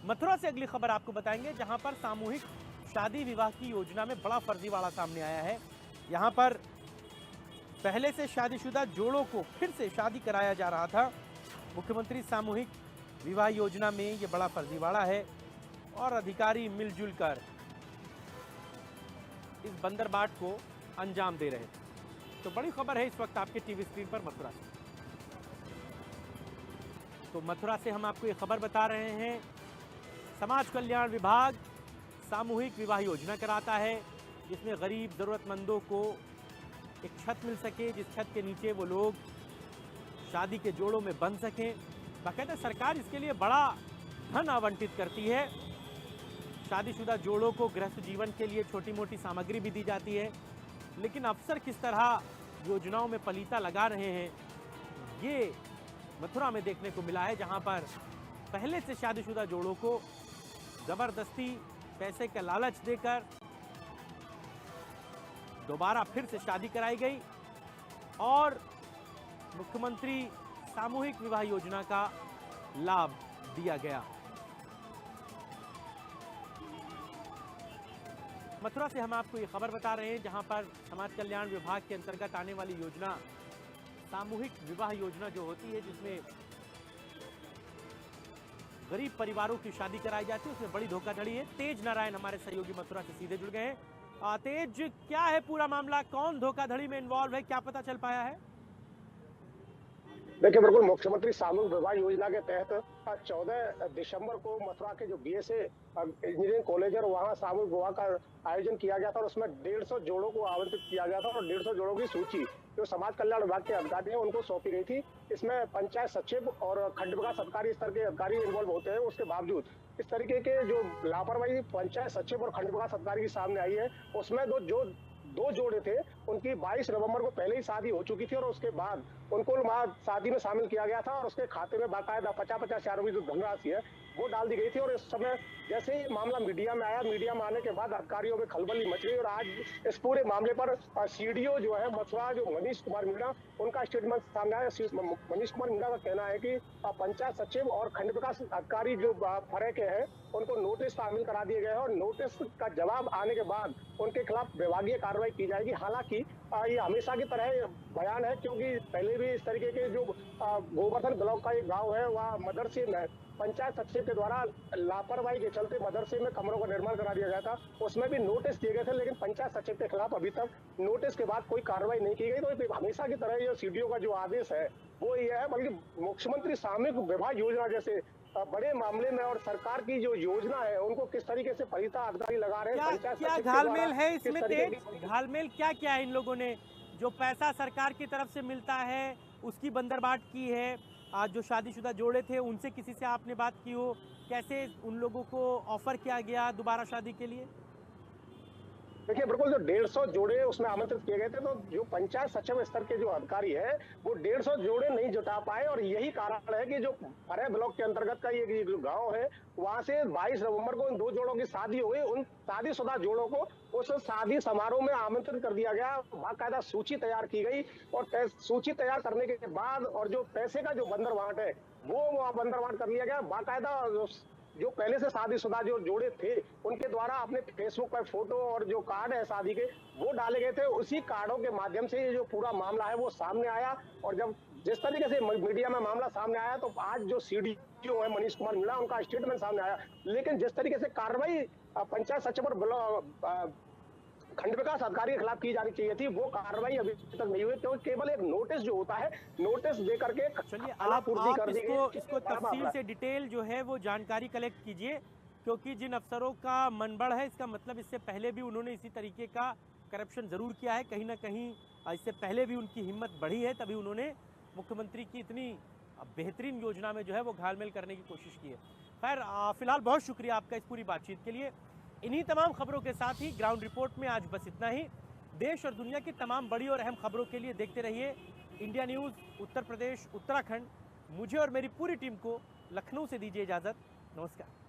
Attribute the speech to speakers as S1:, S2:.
S1: मथुरा से अगली खबर आपको बताएंगे, जहां पर सामूहिक शादी विवाह की योजना में बड़ा फर्जीवाड़ा सामने आया है। यहां पर पहले से शादीशुदा जोड़ों को फिर से शादी कराया जा रहा था। मुख्यमंत्री सामूहिक विवाह योजना में ये बड़ा फर्जीवाड़ा है और अधिकारी मिलजुल कर इस बंदरबाट को अंजाम दे रहे थे। तो बड़ी खबर है इस वक्त आपके टीवी स्क्रीन पर मथुरा से। तो मथुरा से हम आपको ये खबर बता रहे हैं, समाज कल्याण विभाग सामूहिक विवाह योजना कराता है, जिसमें गरीब जरूरतमंदों को एक छत मिल सके, जिस छत के नीचे वो लोग शादी के जोड़ों में बंध सकें। बाकायदा सरकार इसके लिए बड़ा धन आवंटित करती है। शादीशुदा जोड़ों को गृहस्थ जीवन के लिए छोटी मोटी सामग्री भी दी जाती है, लेकिन अफसर किस तरह योजनाओं में पलीता लगा रहे हैं, ये मथुरा में देखने को मिला है, जहां पर पहले से शादीशुदा जोड़ों को जबरदस्ती पैसे का लालच देकर दोबारा फिर से शादी कराई गई और मुख्यमंत्री सामूहिक विवाह योजना का लाभ दिया गया। मथुरा से हम आपको ये खबर बता रहे हैं, जहां पर समाज कल्याण विभाग के अंतर्गत आने वाली योजना सामूहिक विवाह योजना जो होती है, जिसमें गरीब परिवारों की शादी कराई जाती है, उसमें बड़ी धोखाधड़ी है। तेज नारायण हमारे सहयोगी मथुरा से सीधे जुड़ गए हैं। तेज, क्या है पूरा मामला, कौन धोखाधड़ी में इन्वॉल्व है, क्या पता चल पाया है?
S2: देखिए, बिल्कुल मुख्यमंत्री सामूहिक विवाह योजना के तहत 14 दिसंबर को मथुरा के जो बीएसए इंजीनियरिंग कॉलेज है वहाँ सामूहिक विवाह का आयोजन किया गया था और उसमें 150 जोड़ों को आमंत्रित किया गया था और 150 जोड़ों की सूची जो समाज कल्याण विभाग के अधिकारी हैं उनको सौंपी गई थी। इसमें पंचायत सचिव और खंड विकास अधिकारी स्तर के अधिकारी इन्वॉल्व होते हैं। उसके बावजूद इस तरीके के जो लापरवाही पंचायत सचिव और खंड विकास अधिकारी की सामने आई है, उसमें दो जोड़े थे, उनकी 22 नवंबर को पहले ही शादी हो चुकी थी और उसके बाद उनको शादी में शामिल किया गया था और उसके खाते में बाकायदा 50-50 हजार रुपये जो धनराशि है वो डाल दी गई थी। और इस समय जैसे ही मामला मीडिया में आया, मीडिया में आने के बाद अधिकारियों में खलबली मच गई और आज इस पूरे मामले पर सीडीओ जो है मथुरा, जो मनीष कुमार मीणा, उनका स्टेटमेंट सामने आया। मनीष कुमार मीणा का कहना है कि पंचायत सचिव और खंड विकास अधिकारी जो फर्क है उनको नोटिस शामिल करा दिए गए हैं और नोटिस का जवाब आने के बाद उनके खिलाफ विभागीय कार्रवाई की जाएगी। हालांकि ये हमेशा की तरह बयान है, क्योंकि पहले भी इस तरीके के जो गोवर्धन ब्लॉक का एक गांव है, वहाँ मदरसे में पंचायत सचिव के द्वारा लापरवाही के चलते मदरसे में कमरों का निर्माण करा दिया गया था। उसमें भी नोटिस दिए गए थे, लेकिन पंचायत सचिव के खिलाफ अभी तक नोटिस के बाद कोई कार्रवाई नहीं की गई। तो हमेशा की तरह ये सीडीओ का जो आदेश है वो ये है, बल्कि मुख्यमंत्री सामूहिक विवाह योजना जैसे बड़े मामले में और सरकार की जो योजना है उनको किस तरीके से फरीता अधिकारी लगा रहे हैं।
S1: क्या घालमेल है इसमें तेज? घालमेल क्या क्या है इन लोगों ने? जो पैसा सरकार की तरफ से मिलता है उसकी बंदरबाट की है, आज जो शादीशुदा जोड़े थे उनसे किसी से आपने बात की हो, कैसे उन लोगों को ऑफर किया गया दोबारा शादी के लिए?
S2: देखिए, बिल्कुल जो 150 जोड़े उसमें आमंत्रित किए गए थे, तो जो पंचायत सचिव स्तर के जो अधिकारी है वो 150 जोड़े नहीं जुटा पाए और यही कारण है कि जो फरे ब्लॉक के अंतर्गत का ये जो गांव है वहां से 22 नवंबर को इन 2 जोड़ों की शादी हो गई। उन शादीशुदा जोड़ों को उस शादी समारोह में आमंत्रित कर दिया गया, बाकायदा सूची तैयार की गई और सूची तैयार करने के बाद और जो पैसे का जो बंदरबाट है वो बंदरबाट कर लिया गया। बाकायदा जो पहले से शादीशुदा जो जोड़े थे उनके द्वारा अपने फेसबुक पर फोटो और जो कार्ड है शादी के वो डाले गए थे। उसी कार्डों के माध्यम से ये जो पूरा मामला है वो सामने आया और जब जिस तरीके से मीडिया में मामला सामने आया तो आज जो सीडीओ है मनीष कुमार मीणा, उनका स्टेटमेंट सामने आया। लेकिन जिस तरीके से कार्रवाई पंचायत सचिव और खंड विकास अधिकारी के खिलाफ की जानी चाहिए थी, वो कार्रवाई अभी तक नहीं हुई, क्योंकि केवल एक नोटिस जो होता है, नोटिस दे करके
S1: चलिए आप इसको तफसील से डिटेल जो है वो जानकारी कलेक्ट कीजिए, क्योंकि जिन अफसरों का मनबढ़ है इसका मतलब इससे पहले भी उन्होंने इसी तरीके का करप्शन जरूर किया है, कहीं ना कहीं इससे पहले भी उनकी हिम्मत बढ़ी है, तभी उन्होंने मुख्यमंत्री की इतनी बेहतरीन योजना में जो है वो घालमेल करने की कोशिश की है। खैर फिलहाल बहुत शुक्रिया आपका इस पूरी बातचीत के लिए। इन्हीं तमाम खबरों के साथ ही ग्राउंड रिपोर्ट में आज बस इतना ही। देश और दुनिया की तमाम बड़ी और अहम खबरों के लिए देखते रहिए इंडिया न्यूज़ उत्तर प्रदेश उत्तराखंड। मुझे और मेरी पूरी टीम को लखनऊ से दीजिए इजाज़त। नमस्कार।